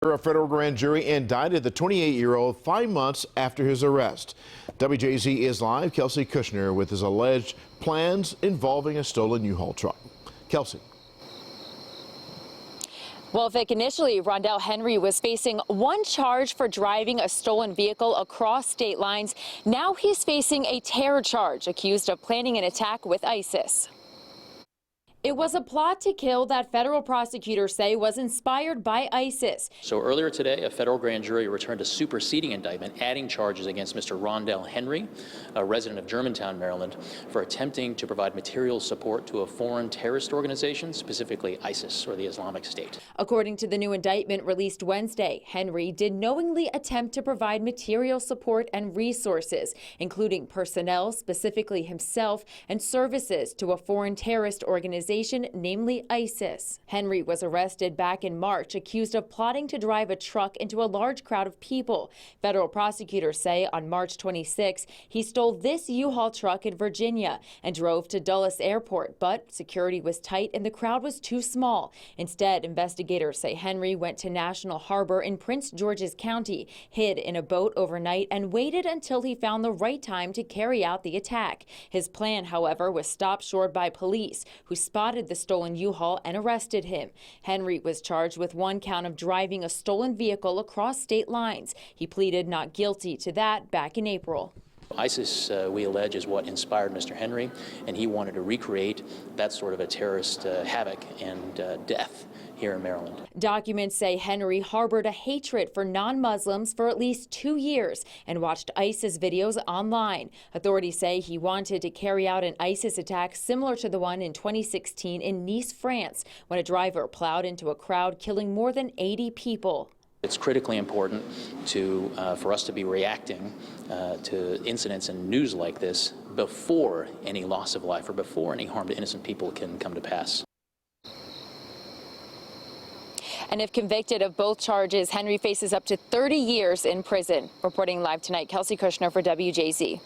A federal grand jury indicted the 28-year-old 5 months after his arrest. WJZ is live. Kelsey Kushner with his alleged plans involving a stolen U-Haul truck. Kelsey. Well, Vic, initially, Rondell Henry was facing one charge for driving a stolen vehicle across state lines. Now he's facing a terror charge, accused of planning an attack with ISIS. It was a plot to kill that federal prosecutors say was inspired by ISIS. So earlier today, a federal grand jury returned a superseding indictment, adding charges against Mr. Rondell Henry, a resident of Germantown, Maryland, for attempting to provide material support to a foreign terrorist organization, specifically ISIS, or the Islamic State. According to the new indictment released Wednesday, Henry did knowingly attempt to provide material support and resources, including personnel, specifically himself, and services to a foreign terrorist organization, namely ISIS. Henry was arrested back in March, accused of plotting to drive a truck into a large crowd of people. Federal prosecutors say on March 26, he stole this U-Haul truck in Virginia and drove to Dulles Airport, but security was tight and the crowd was too small. Instead, investigators say Henry went to National Harbor in Prince George's County, hid in a boat overnight, and waited until he found the right time to carry out the attack. His plan, however, was stopped short by police, who spotted the stolen U-Haul and arrested him. Henry was charged with one count of driving a stolen vehicle across state lines. He pleaded not guilty to that back in April. ISIS, we allege, is what inspired Mr. Henry, and he wanted to recreate that sort of a terrorist havoc and death here in Maryland. Documents say Henry harbored a hatred for non-Muslims for at least 2 years and watched ISIS videos online. Authorities say he wanted to carry out an ISIS attack similar to the one in 2016 in Nice, France, when a driver plowed into a crowd, killing more than 80 people. It's critically important for us to be reacting to incidents and news like this before any loss of life or before any harm to innocent people can come to pass. And if convicted of both charges, Henry faces up to 30 years in prison. Reporting live tonight, Kelsey Kushner for WJZ.